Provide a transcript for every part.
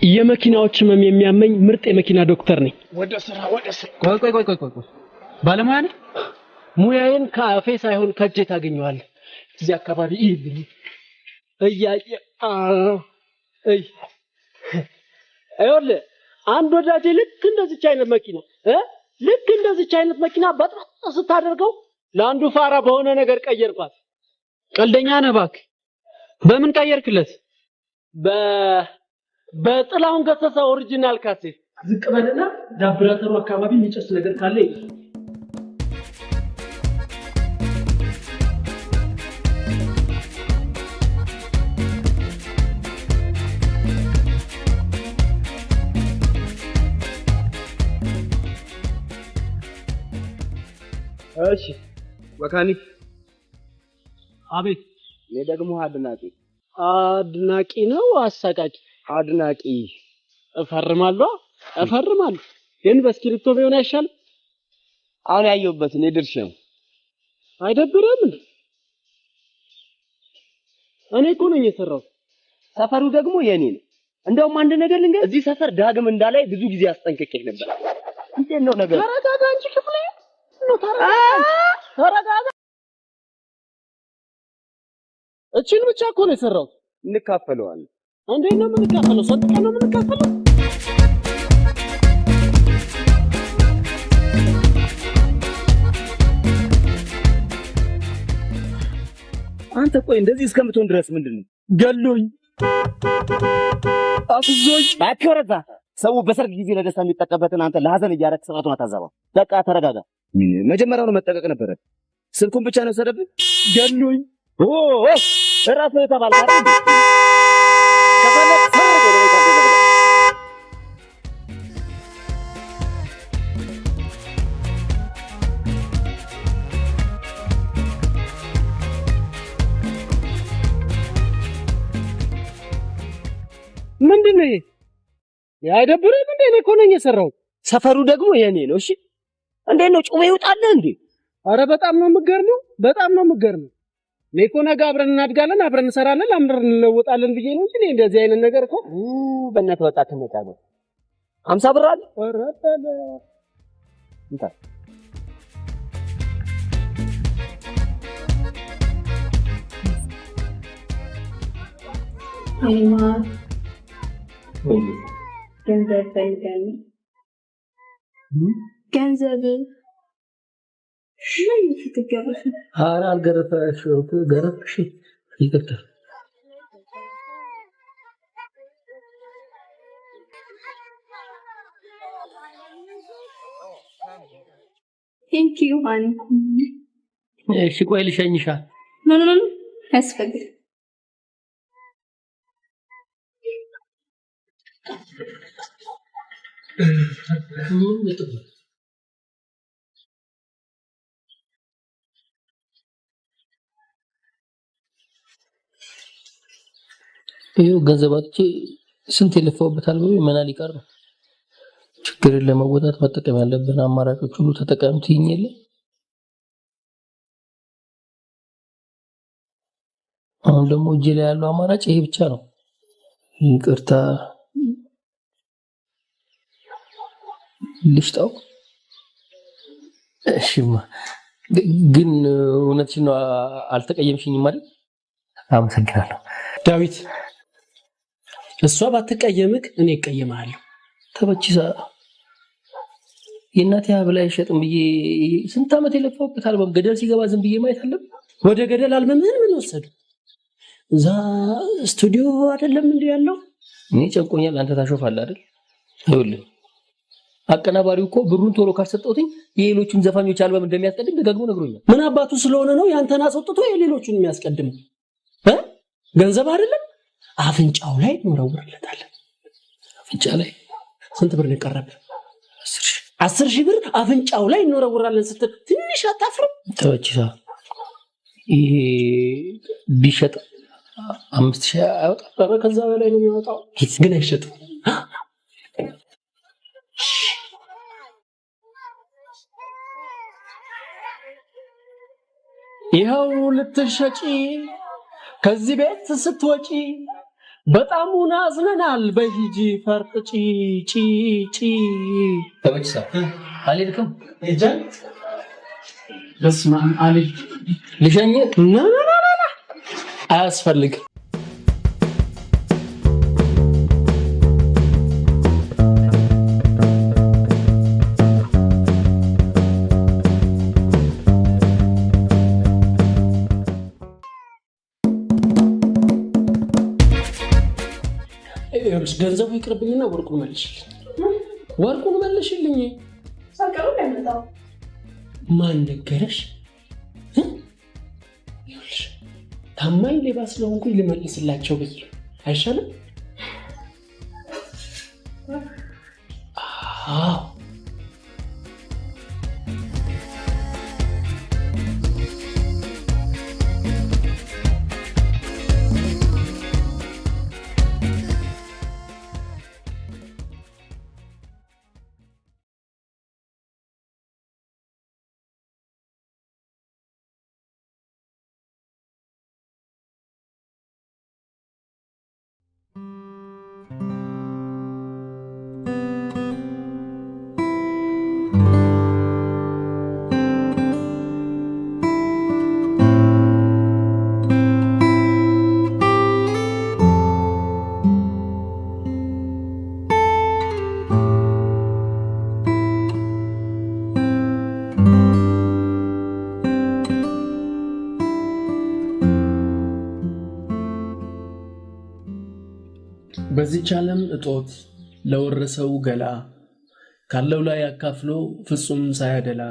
የመኪናዎች ህመም የሚያመኝ ምርጥ የመኪና ዶክተር ነኝ። ወደ ስራ ቆይ ባለሙያ ነኝ። ሙያዬን ከአፌ ሳይሆን ከእጄ ታገኘዋለህ። እዚህ አካባቢ ይልኝ አይወለ አንድ ወዳጄ ልክ እንደዚች አይነት መኪና በጣም ስታደርገው ለአንዱ ፋራ በሆነ ነገር ቀየርኳት። ቀልደኛ ነህ እባክህ። በምን ቀየርክለት? በጥላሁን ገሰሰ ኦሪጂናል ካሴት። ዝቅ በልና ዳብራተሩ አካባቢ የሚጨስ ነገር ካለ እሺ መካኒክ። አቤት። እኔ ደግሞ አድናቂ ነው አሳቃቂ? አድናቂ። እፈርማለሁ ግን በስክሪፕቶ ቢሆን አይሻል? አሁን ያየሁበት እኔ ድርሻው አይደብርም? እኔ እኮ ነኝ የሰራው። ሰፈሩ ደግሞ የኔ ነው። እንደውም አንድ ነገር ልንገር፣ እዚህ ሰፈር ዳግም እንዳላይ ብዙ ጊዜ አስጠንቅቄህ ነበር። እንዴት ነው ነገር? ተረጋጋ እንጂ ክፍሌ ነው። ተረጋጋ። እቺን ብቻ እኮ ነው የሰራው። እንካፈለዋለን። እንዴት ነው የምንካፈለው? ሰጥተን ነው የምንካፈለው? አንተ ቆይ እንደዚህ እስከምትሆን ድረስ ምንድነው? ገሎኝ አፍዞኝ አከረታ ሰው በሰርግ ጊዜ ለደስታ የሚጠቀበትን አንተ ለሐዘን እያረክ ስራቱን አታዛባው። በቃ ተረጋጋ። መጀመሪያውኑ መጠቀቅ ነበረ። ስልኩን ብቻ ነው ሰደብ ገሎኝ ራስ ተባልካ አይደል? ከፈለክ ሰርግ ወደ ቤት አደረገ። ምንድነው ይሄ? አይደብርም እንዴ? እኔ እኮ ነኝ የሰራው። ሰፈሩ ደግሞ የኔ ነው። እሺ እንዴት ነው ጩቤ ይውጣልህ እንዴ? አረ በጣም ነው የምገርመው። እኔ እኮ ነገ አብረን እናድጋለን፣ አብረን እንሰራለን፣ አብረን እንለወጣለን ብዬ ነው እንጂ እንደዚህ አይነት ነገር እኮ በእናትህ ወጣ ተመጣ ነው። 50 ብር አለ። አረ ታለ እንታ አይማ ገንዘብ ፈልጋለሁ። ገንዘብ ምን ትገበሽ? ኧረ አልገረፈሽም። ገረፍሽ? ይቅርታ። ቴንክ ዩ ሃኒ። እሺ ቆይ ልሸኝሻ። ምን ያስፈልግ? ይሄው ገንዘብ አጥቼ ስንት የለፋውበታል ብሎ ይመናል ይቀር ነው። ችግርን ለመወጣት መጠቀም ያለብን አማራጮች ሁሉ ተጠቀም ትይኝለ። አሁን ደግሞ እጄ ላይ ያለው አማራጭ ይሄ ብቻ ነው። ይቅርታ ልሽጣው። እሺማ ግን እውነትሽን ነው አልተቀየምሽኝም አይደል? አመሰግናለሁ ዳዊት። እሷ ባትቀየምክ እኔ እቀየማለሁ። ተበቺሳ የእናቴ ሀብል አይሸጥም ብዬ ስንት ዓመት የለፋውበት አልበም ገደል ሲገባ ዝም ብዬ ማየት አለብን? ወደ ገደል አልበምህን ምን ወሰዱ? እዛ ስቱዲዮ አይደለም እንዴ ያለው? እኔ ጨንቆኛል፣ አንተ ታሾፋለህ አይደል? ይኸውልህ አቀናባሪው እኮ ብሩን ቶሎ ካልሰጠሁትኝ የሌሎቹን ዘፋኞች አልበም እንደሚያስቀድም ደጋግሞ ነግሮኛል። ምን አባቱ ስለሆነ ነው ያንተን አስወጥቶ የሌሎቹን የሚያስቀድም? ገንዘብ አይደለም አፍንጫው ላይ እንወረውርለታለን። አፍንጫ ላይ ስንት ብር ነው የቀረብህ? 10,000 ብር አፍንጫው ላይ እንወረውራለን ስትል ትንሽ አታፍርም? ተወችሳ ይሄ ቢሸጥ 5,000 አይወጣም? ኧረ ከዛ በላይ ነው የሚወጣው። ግን አይሸጥም። ይኸው ልትሸጪ ከዚህ ቤት ስትወጪ በጣም አዝነናል። በሂጂ ፈርጥጪ ጪ ተመችሳ አልሄድክም? እጃን በስመ አብ አልሄድ ልሸኝ አያስፈልግም። ገንዘቡ ይቅርብኝና ወርቁን መልሽልኝ። ሳቀሩ ለምጣው ማን ነገረሽ? ታማኝ ሌባ ስለሆንኩኝ ልመልስላቸው ብዬ አይሻልም? አዎ በዚህ ዓለም እጦት ለወረሰው ገላ ካለው ላይ አካፍሎ ፍጹም ሳያደላ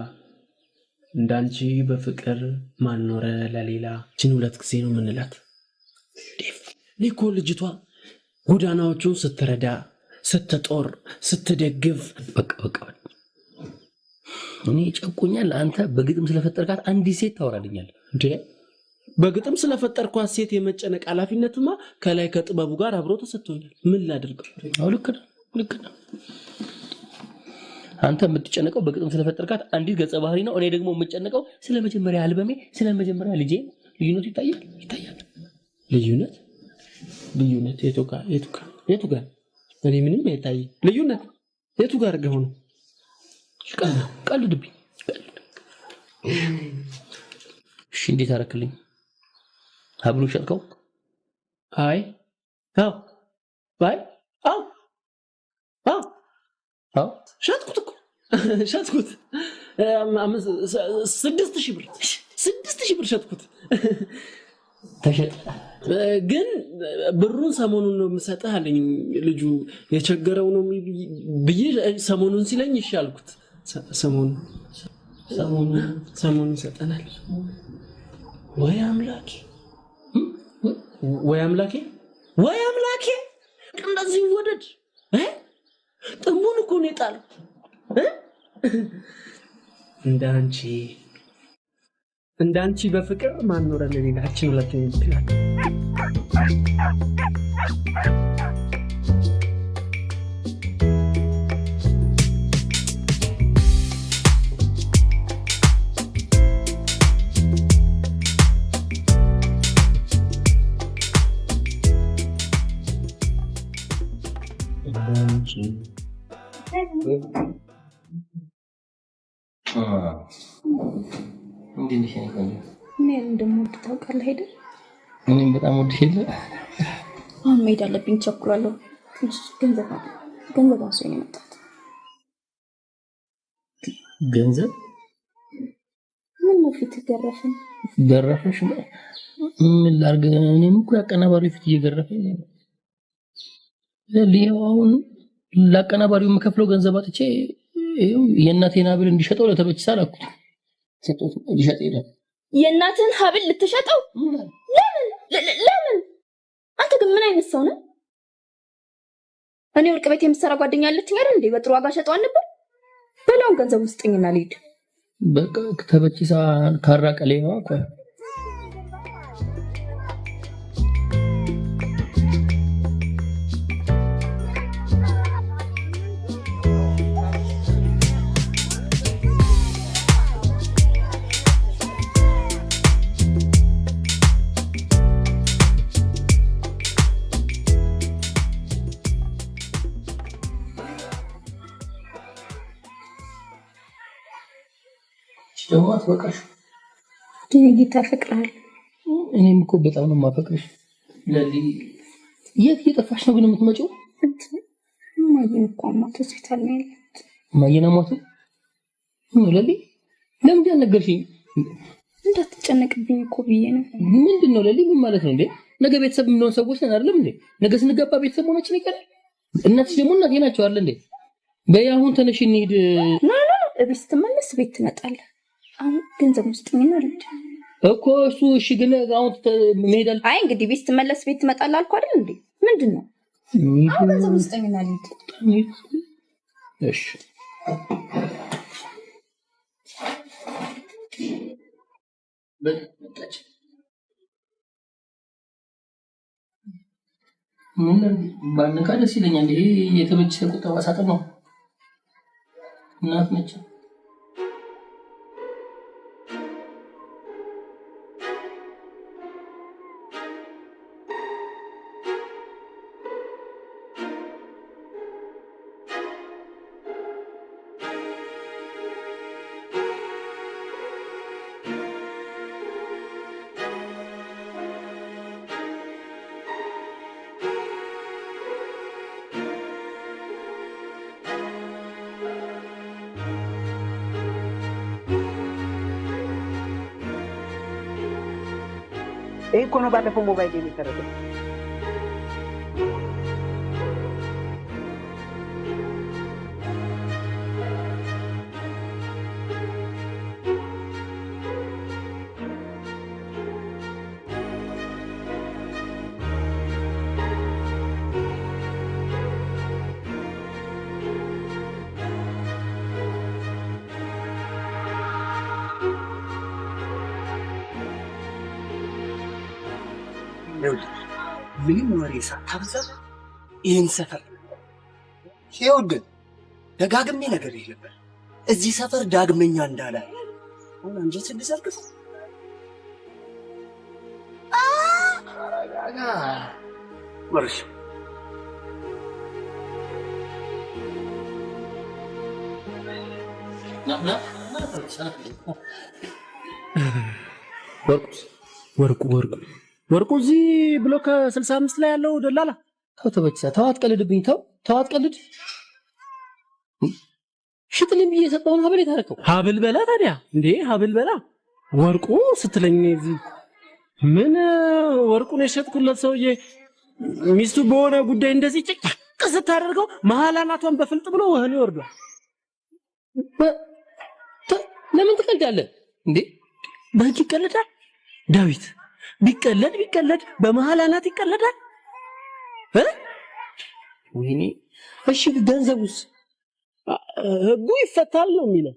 እንዳንቺ በፍቅር ማኖረ ለሌላ። ችን ሁለት ጊዜ ነው ምንላት። ሊኮ ልጅቷ ጎዳናዎቹን ስትረዳ ስትጦር ስትደግፍ በቃ እኔ ጨቁኛል። አንተ በግጥም ስለፈጠርካት አንዲት ሴት ታወራልኛል እንዴ? በግጥም ስለፈጠርኳት ሴት የመጨነቅ ኃላፊነትማ ከላይ ከጥበቡ ጋር አብሮ ተሰጥቶኛል። ምን ላድርግ? አው ልክ ነው። አንተ የምትጨነቀው በግጥም ስለፈጠርካት አንዲት ገጸ ባህሪ ነው። እኔ ደግሞ የምጨነቀው ስለመጀመሪያ አልበሜ ስለመጀመሪያ ልጄ። ልዩነት ይታያል። ልዩነት የቱ ጋር? እኔ ምንም አይታይ። ልዩነት የቱ ጋር ገሆ ነው? ቀልድብኝ። እሺ እንዴት አረክልኝ? ሀብሉ ሸጥከው? አይ ሸጥኩት። 6000 ብር ሸጥኩት። ተሸጠ። ግን ብሩን ሰሞኑን ነው የምሰጥህ አለኝ ልጁ። የቸገረው ነው ብዬ ሰሞኑን ሲለኝ ይሻልኩት። ሰሞኑን ሰጠናል። ወይ አምላኬ እንደዚህ ወደድ ጥሙን እኮ ነው የጣለው። እንዳንቺ በፍቅር ማን ኖረ ለሌላችን ሁለተኛ ይችላል። ምን እንደምወድ ታውቃለህ አይደል? እኔም በጣም ወድሽ የለ። አሁን መሄድ አለብኝ፣ ቸኩላለሁ። ትንሽ ገንዘብ አንሶኝ ነው የመጣሁት። ገንዘብ? ምን ነው ፊት ገረፈሽ? ምን ላድርግ? እኔም እኮ ያቀናባሪው ፊት እየገረፈኝ ነው። አሁን ለአቀናባሪው የምከፍለው ገንዘብ አጥቼ የእናቴን ሀብል እንዲሸጠው ለተበችሳ ላኩት። ሰጥቶት ሊሸጥ ሄደ። የእናትን ሀብል ልትሸጠው? ለምን? አንተ ግን ምን አይነት ሰው ነህ? እኔ ወርቅ ቤት የምትሰራ ጓደኛ አለችኝ አይደል እንዴ? በጥሩ ዋጋ ሸጠዋል ነበር። በላውን ገንዘብ ውስጥኝና ልሂድ። በቃ ተበችሳ ካራቀሌዋ እኮ ደግሞ አትበቃሽ። ድንጊት ታፈቅራል። እኔም እኮ በጣም ነው የማፈቅርሽ። ለዚህ የት እየጠፋሽ ነው ግን የምትመጪው? ማየን እኮ አማት ሆስፒታል ነው ያለች። ማየና ሞቱ ለሊ ለምን ያልነገርሽኝ? እንዳትጨነቅብኝ እኮ ብዬ ነው። ምንድነው ለሊ? ምን ማለት ነው እንዴ? ነገ ቤተሰብ የምንሆን ሰዎች ነን አይደለም እንዴ? ነገ ስንገባ ቤተሰብ ሆናችን ይቀራል። እናትሽ ደግሞ እናቴ ናቸው አይደል እንዴ? በይ አሁን ተነሽ እንሂድ። እቤት ስትመለስ ቤት ትመጣለህ። አሁን ገንዘብ ውስጥኝና ልጅ እኮ እሱ እሺ፣ ግን አሁን መሄዳል። አይ እንግዲህ ቤት ስትመለስ ቤት ትመጣለህ አልኩ አይደል እንዴ? ምንድነው? አሁን ገንዘብ ውስጥኝና ልጅ እሺ በቃች። ምን ባንካ ደስ ይለኛል። ይሄ የተበጀ ቁጠባ ሳጥን ነው። እናት ነች። ይሄ እኮ ነው ባለፈው ሞባይል የሚሰረቀው። ምንም ወሬ ሳታብዛ ይህን ሰፈር ይኸውልህ፣ ደጋግሜ ነገር የለበት እዚህ ሰፈር ዳግመኛ እንዳላይ አሁን አንጀት ልሰርቅስ ወርሽ ወርቁ እዚህ ብሎክ 65 ላይ ያለው ደላላ። ተው ተበችሳ፣ ተው አትቀልድብኝ። ተው አትቀልድ። ሽጥልኝ ብዬ የሰጠውን ሀብል የታረከው ሀብል በላ ታዲያ እንዴ? ሀብል በላ ወርቁ ስትለኝ እዚህ ምን ወርቁን የሸጥኩለት ሰውዬ ሚስቱ በሆነ ጉዳይ እንደዚህ ጭቅጭቅ ስታደርገው መሀል አናቷን በፍልጥ ብሎ ወህኒ ወርዷል። ለምን ትቀልዳለህ እንዴ? በህግ ይቀለዳል ዳዊት? ቢቀለድ በመሀል አናት ይቀለዳል። ወይኔ እሺ፣ ገንዘቡስ? ህጉ ይፈታል ነው የሚለው።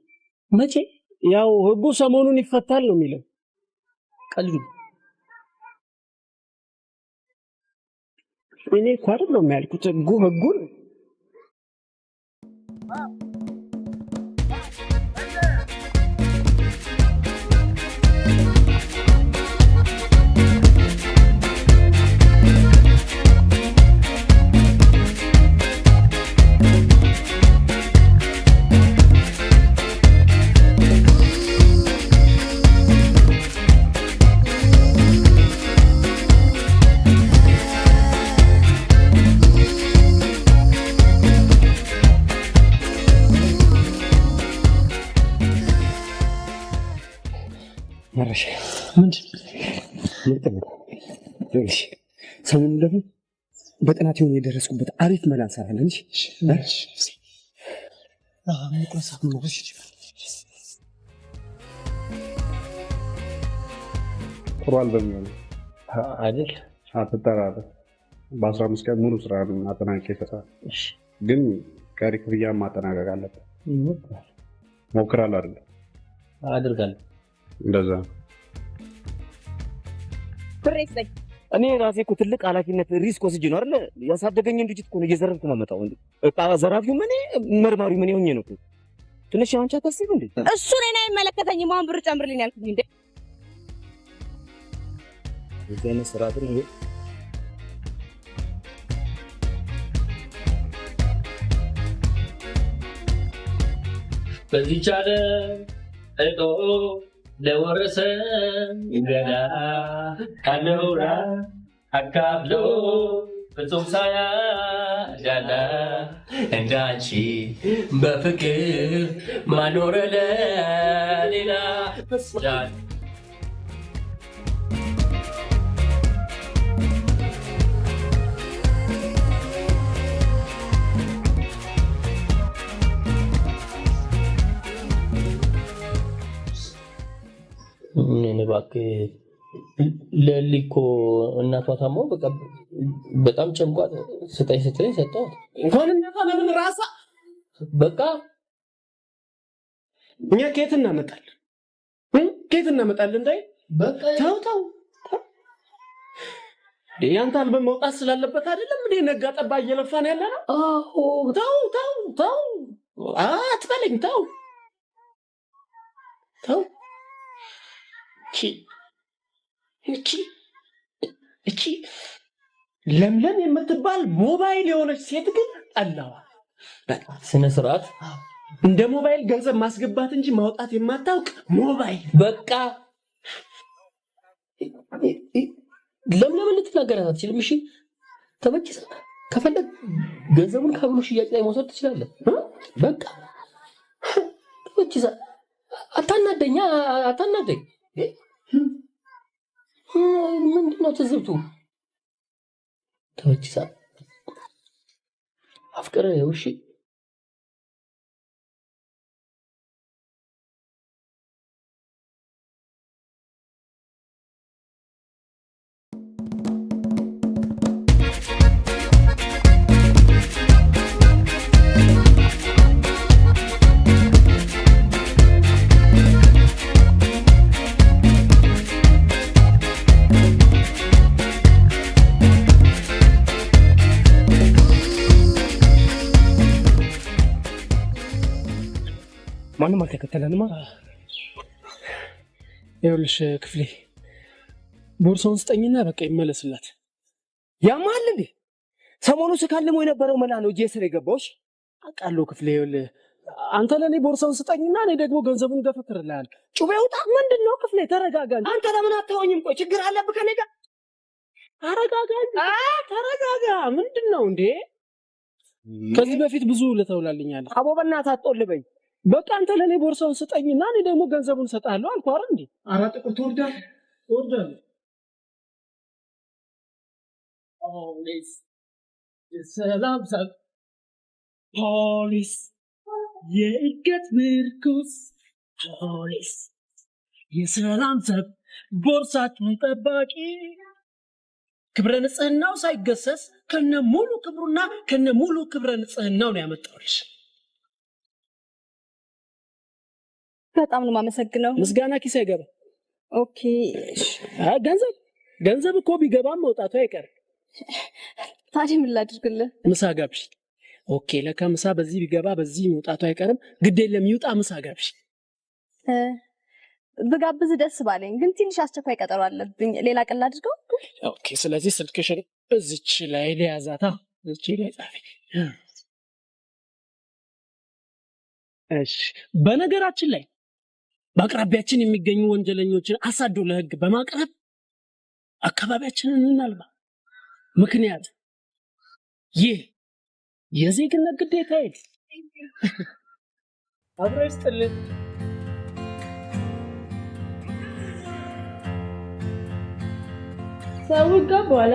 መቼ? ያው ህጉ ሰሞኑን ይፈታል ነው የሚለው። ቀልዱ እኔ እኮ አይደለም ያልኩት፣ ህጉን መረሻ ምንድን ሰሞኑን ደግሞ በጥናት የሆነ የደረስኩበት አሪፍ መላ እንሰራለን። ጥሩ አልበም ይሆናል አይደል? አትጠራጠር። በ15 ቀን ሙሉ ስራ አጠናቅቄ ይሰጣል። ግን ቀሪ ክፍያ ማጠናቀቅ አለበት። ሞክራለሁ አይደል? አድርጋለሁ። እንደዛ እኔ ራሴ እኮ ትልቅ ኃላፊነት ሪስክ ወስጄ ነው አይደል ያሳደገኝን ልጅት እኮ ነው እየዘረፍኩ ማመጣው። እቃ ዘራፊው ምን መርማሪው ምን ሆኜ ነው? ትንሽ አንቺ አታስቢ እንዴ? እሱ እኔን አይመለከተኝም። አሁን ብር ጨምርልኝ ያልኩኝ እንዴ? እዚህ አይነት ስራ አይደል ይሄ? በዚህ ቻለ እጦ ለወረሰ ገዳ ካለውራ አካፍሎ ፍጹም ሳያዳላ እንዳንቺ በፍቅር ማኖረ ለሌላ እባክህ ለሊኮ እናቷ ታሞ በቃ በጣም ጨንቋት ስጠኝ ስትለኝ ሰጠኋት። እንኳን እናቷ ለምን ራሳ በቃ እኛ ከየት እናመጣለን? ከየት እናመጣለን? እንዳይ በቃ ተው ያንተ አልበም መውጣት ስላለበት አይደለም እንዴ ነጋ ጠባ እየለፋን ያለ ነው? አዎ ተው አትበለኝ። ተው እቺ ለምለም የምትባል ሞባይል የሆነች ሴት ግን ጠላዋ። ስነ ስርዓት እንደ ሞባይል ገንዘብ ማስገባት እንጂ ማውጣት የማታውቅ ሞባይል። በቃ ለምለም ልትናገራት አትችልም። እሺ ተመችሳ ከፈለግ ገንዘቡን ከብሎ ሽያጭ ላይ መውሰድ ትችላለህ። በቃ ተመችሳ አታናደኝ። ምንድነው ትዝብቱ? ተመችሳ አፍቅረ እሺ ማንም አልተከተለንማ። ይኸውልሽ ክፍሌ ቦርሳውን ስጠኝና በቃ ይመለስላት። ያማል እንዴ ሰሞኑ ስካልሞ የነበረው መላ ነው እጄ ስር የገባውሽ። አውቃለሁ ክፍሌ። ይኸውልህ አንተ ለኔ ቦርሳውን ስጠኝና እኔ ደግሞ ገንዘቡን ገፈትርልሃለሁ። ጩቤ ውጣ። ምንድነው ክፍሌ? ተረጋጋ። አንተ ለምን አታወኝም? ቆይ ችግር አለብህ ከኔ ጋር? ተረጋጋ። ምንድነው እንዴ? ከዚህ በፊት ብዙ ልተውላልኛል። አቦ በእናትህ አትጦልበኝ። በቃ አንተ ለኔ ቦርሳውን ስጠኝና እኔ ደግሞ ገንዘቡን ሰጣለሁ አልኩህ አይደል እንዴ? አራት ጥቁር ትወርዳለህ። ፖሊስ የሰላም ሰልፍ፣ ፖሊስ የእድገት ምርኩስ፣ ፖሊስ የሰላም ሰልፍ፣ ቦርሳችሁን ጠባቂ፣ ክብረ ንጽህናው ሳይገሰስ ከነ ሙሉ ክብሩና ከነ ሙሉ ክብረ ንጽህናው ነው ያመጣውልሽ። በጣም ነው የማመሰግነው። ምስጋና ኪስ አይገባ። ኦኬ ገንዘብ እኮ ቢገባም መውጣቱ አይቀርም። ታዲያ ምን ላድርግልህ? ምሳ ጋብሽ። ኦኬ ለካ ምሳ በዚህ ቢገባ በዚህ መውጣቱ አይቀርም። ግድ የለም ይውጣ። ምሳ ጋብሽ። ብጋብዝ ደስ ባለኝ፣ ግን ትንሽ አስቸኳይ ቀጠሮ አለብኝ። ሌላ ቀን ላድርገው? ኦኬ ስለዚህ ስልክሽን እዚች ላይ ሊያዛታ እዚች ላይ ጻፊ። እሺ በነገራችን ላይ በአቅራቢያችን የሚገኙ ወንጀለኞችን አሳዶ ለህግ በማቅረብ አካባቢያችንን እናልማ። ምክንያት ይህ የዜግነት ግዴታ ይል አብሮ ይስጥልን። ሰው ገባለ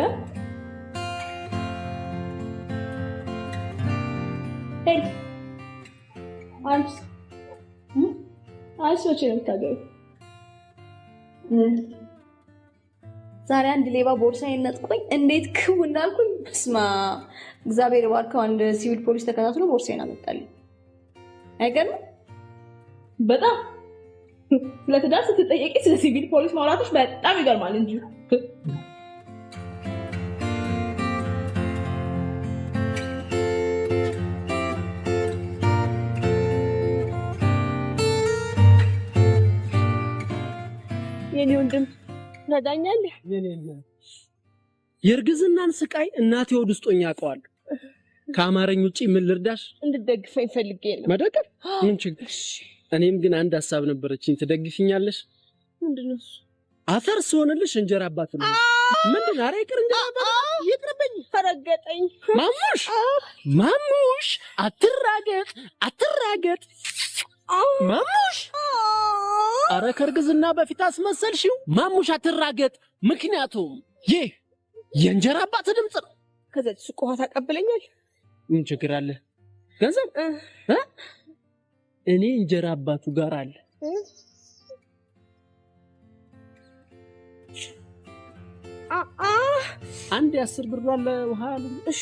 ሄይ አንቺ ነው የምታገቢው? ዛሬ አንድ ሌባ ቦርሳዬን ነጥቆኝ እንዴት ክው እንዳልኩኝ በስመ አብ። እግዚአብሔር ባርከው አንድ ሲቪል ፖሊስ ተከታትሎ ቦርሳዬን አመጣልኝ። አይገርምም? በጣም ለትዳር ስትጠየቂ ስለ ሲቪል ፖሊስ ማውራቶች በጣም ይገርማል እንጂ የኔ ወንድም ረዳኛለህ። የእርግዝናን ስቃይ እናቴ ወድ ውስጥ ሆኜ አውቀዋለሁ። ከአማረኝ ውጪ ምን ልርዳሽ? እንድትደግፈኝ ፈልጌ ነው። መደገፍ ምን ችግር? እኔም ግን አንድ ሐሳብ ነበረችኝ። ትደግፊኛለሽ? ምንድነው? አፈር ስሆንልሽ እንጀራ አባት ነው። ምንድን አረ ይቅር እንጀራ አባት ይቅርብኝ። ፈረገጠኝ። ማሙሽ አትራገጥ ማሙሽ። አረ ከርግዝና በፊት አስመሰልሽው። ማሙሽ አትራገጥ። ምክንያቱም ይህ የእንጀራ አባት ድምጽ ነው። ከዛች ሱቅ ውሃ ታቀብለኛል። ምን ችግር አለ? ገንዘብ እኔ እንጀራ አባቱ ጋር አለ። አንድ 10 ብር አለ ውሃ አለ። እሺ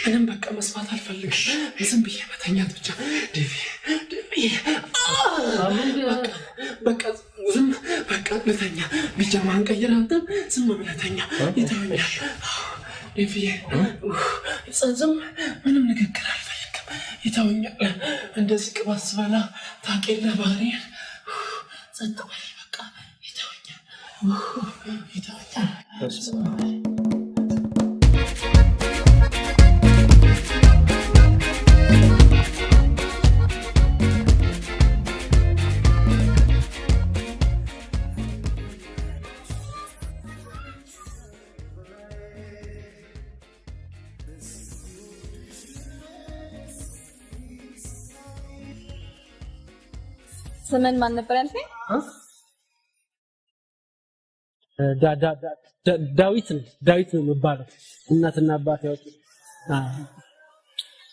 ምንም በቃ መስማት አልፈልግም። ዝም ብዬ መተኛት ብቻ ዴቪ በቃ ዝም በቃ ልተኛ። ቢጃማን ቀይር አንተም ዝም ብለህ ተኛ። ይተኛል ዴቪ ዝም ምንም ንግግር አልፈልግም። ይተኛል። እንደዚህ ቅባት ስበላ ታውቂያለህ ባህሪዬን። ጸጥ በል በቃ ይተኛል። ስምን ማን ነበር ያልከኝ? ዳዊት ነው የሚባለው። እናትና አባት ያወጡ።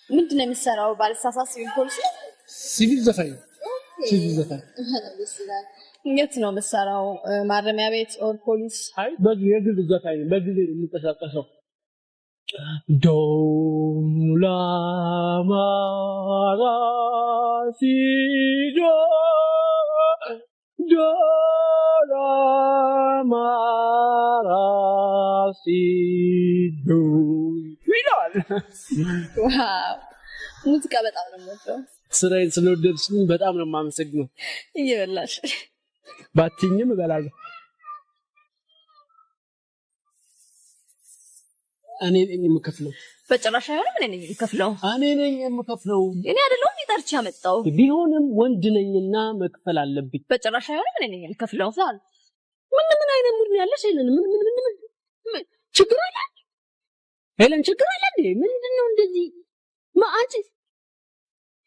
ምንድን ነው የሚሰራው? ባለሳሳት ሲቪል ፖሊስ ነው? ሲቪል ዘፋኝ። የት ነው የምትሰራው? ማረሚያ ቤት ኦር ፖሊስ? አይ የግል ዘፋኝ ነው። በጊዜ የሚንቀሳቀሰው ዶላ ማራሲዶ ዶላ ማራሲዶ ይላል። ዋው ሙዚቃ በጣም ነው የምወደው። ስራዬን ስለወደድሽኝ በጣም ነው የማመሰግነው። እየበላሽ ባትኝም እበላለሁ። እኔ ነኝ የምከፍለው። በጭራሽ አይሆንም። እኔ ነኝ የምከፍለው። እኔ ነኝ የምከፍለው። እኔ አይደለሁም ይጠርች ያመጣው። ቢሆንም ወንድ ነኝና መክፈል አለብኝ። በጭራሽ አይሆንም። እኔ ነኝ የምከፍለው። ምን አይነት ሙድ ነው ያለሽ ሄለን? ምን ችግር አለ ሄለን? ችግር አለ እንዴ? ምንድነው እንደዚህ አንቺ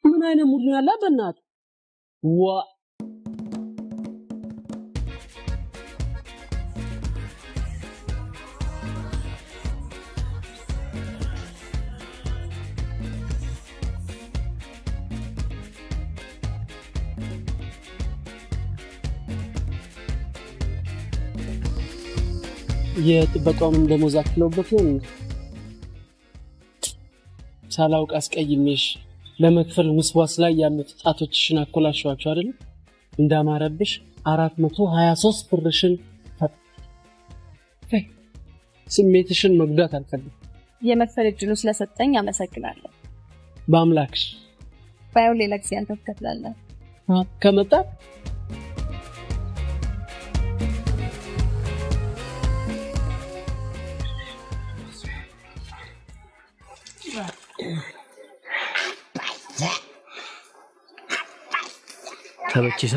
ምን አይነት ሙድ ነው ያለ? በእናትህ ዋ የጥበቃውንም ደሞዝ አክለውበት ነው ሳላውቅ አስቀይሜሽ ለመክፈል ውስዋስ ላይ ያሉት ጣቶችሽን አኮላሽዋቸው አይደል እንዳማረብሽ 423 ብርሽን ስሜትሽን መጉዳት አልፈልግም የመክፈል እድሉ ስለሰጠኝ አመሰግናለሁ በአምላክሽ ባይሆን ሌላ ጊዜ አንተ ትከፍላለህ ከመጣ ተበችሳ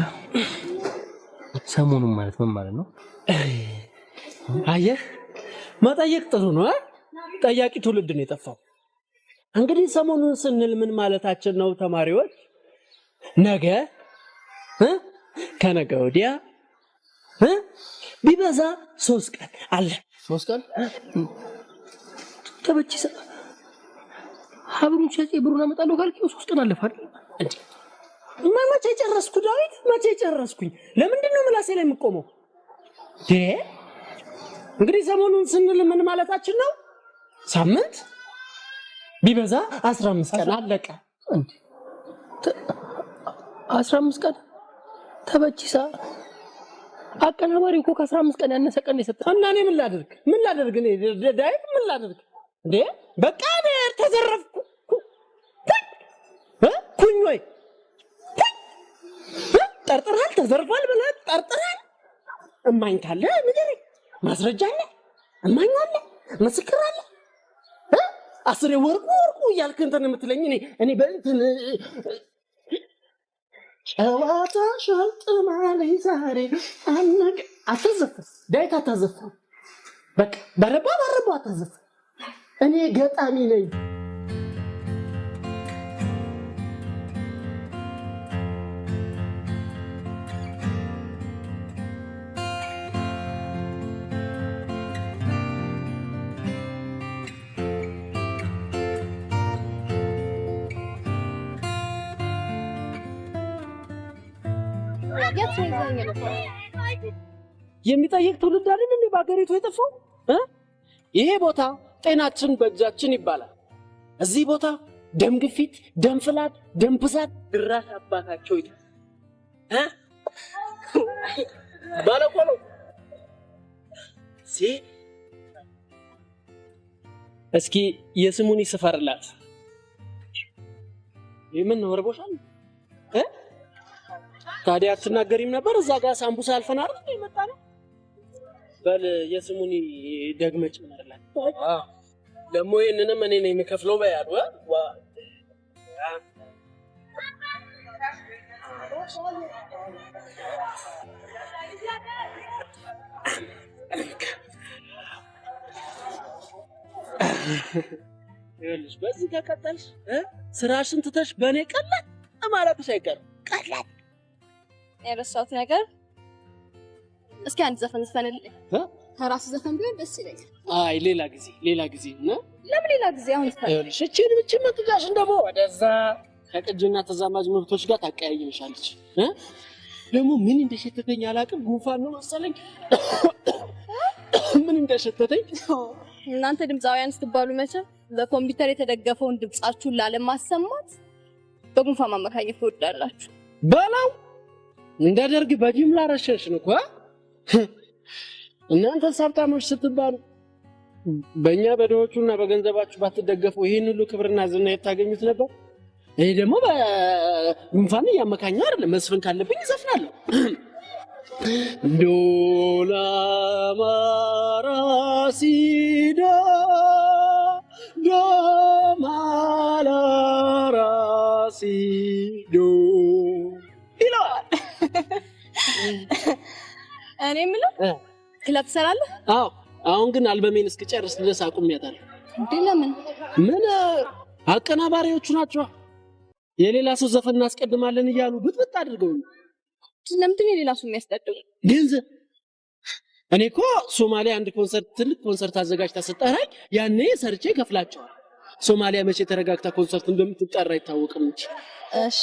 ሰሞኑን ማለት ምን ማለት ነው? አየህ መጠየቅ ጥሩ ነው ጠያቂ ትውልድ ነው የጠፋው እንግዲህ ሰሞኑን ስንል ምን ማለታችን ነው ተማሪዎች ነገ ከነገ ወዲያ ቢበዛ 3 ቀን አለ 3 ቀን ተበችሳ ሀብሩን ሸጬ ብሩን አመጣለሁ ካልከው 3 ቀን አለፈ አይደል መቼ ጨረስኩ ዳዊት መቼ ጨረስኩኝ ለምንድን ነው ምላሴ ላይ የምቆመው እንግዲህ ሰሞኑን ስንል ምን ማለታችን ነው ሳምንት ቢበዛ 15 ቀን አለቀ 15 ቀን ተበችሳ አቀናባሪው እኮ ከ15 ቀን ያነሰ ቀን የሰጠው እና እኔ ምን ላደርግ እኔ ዳዊት ምን ላደርግ በቃ እኔ ተዘረፍኩ ኩኝ ወይ ጠርጥራል ተዘርፏል ብለህ ጠርጥራል እማኝ ካለ ንገረኝ ማስረጃ አለ እማኝ አለ ምስክር አለ አስሬ ወርቁ እያልክ እንትን የምትለኝ እኔ በእንትን ጨዋታ ሸልጥ ማለኝ ዛሬ አትዘፍን ዳዊት አታዘፍን በቃ በረባ አታዘፍን እኔ ገጣሚ ነኝ የሚጠይቅ ትውልድ አይደል እንዴ በአገሪቱ የጠፋው ይሄ ቦታ ጤናችን በእጃችን ይባላል እዚህ ቦታ ደም ግፊት ደም ፍላት ደም ብዛት ድራሽ አባታቸው ይላል ባለቆሎ እስኪ የስሙኒ ስፈርላት የምን ወርቦሻል ታዲያ አትናገሪም ነበር እዛ ጋር ሳምቡሳ አልፈን አይደል የመጣነው በል የስሙኒ ደግመጭ ማለት ደሞ ይሄንንም እኔ ነኝ የምከፍለው በያሉ ይኸውልሽ በዚህ ከቀጠልሽ ስራሽን ትተሽ በእኔ ቀላል ማለትሽ አይቀርም ቀላል የረሳሁት ነገር እስኪ አንድ ዘፈን ዘፈንልኝ ከራስ ዘፈን ቢሆን ደስ ይለኛል አይ ሌላ ጊዜ ነው ለምን ሌላ ጊዜ አሁን ዘፈን ይኸውልሽ እቺ መጥጃሽ እንደሞ ወደዛ ከቅጅና ተዛማጅ መብቶች ጋር ታቀያይምሻለች ደግሞ ምን እንደሸተተኝ አላውቅም ጉንፋን ነው መሰለኝ ምን እንደሸተተኝ እናንተ ድምጻውያን ስትባሉ መቼም በኮምፒውተር የተደገፈውን ድምጻችሁን ላለማሰማት በጉንፋን ማመካኘት ትወዳላችሁ በላው እንዳደርግ በጅምላ ረሸሽን እኮ እናንተ ሀብታሞች ስትባሉ በእኛ በደዎቹና በገንዘባችሁ ባትደገፉ ይሄን ሁሉ ክብርና ዝና የታገኙት ነበር ይሄ ደግሞ በጉንፋን ያመካኘው አይደለም መስፈን ካለብኝ ዘፍናለሁ ዶላ ማራሲዳ ዶማላራሲዶ ይላል እኔ የምለው ክለብ ትሰራለህ አዎ አሁን ግን አልበሜን እስክጨርስ ድረስ አቁሜያታለሁ እንዴ ለምን ምን አቀናባሪዎቹ ናቸው የሌላ ሰው ዘፈን እናስቀድማለን እያሉ ብጥብጥ አድርገው ለምንድን የሌላ ሰው የሚያስቀድሙ ገንዘብ እኔ እኮ ሶማሊያ አንድ ትልቅ ኮንሰርት አዘጋጅታ ሰጠራኝ ያኔ ሰርቼ ከፍላቸዋል ሶማሊያ መቼ ተረጋግታ ኮንሰርት እንደምትጠራ አይታወቅም እንጂ እሺ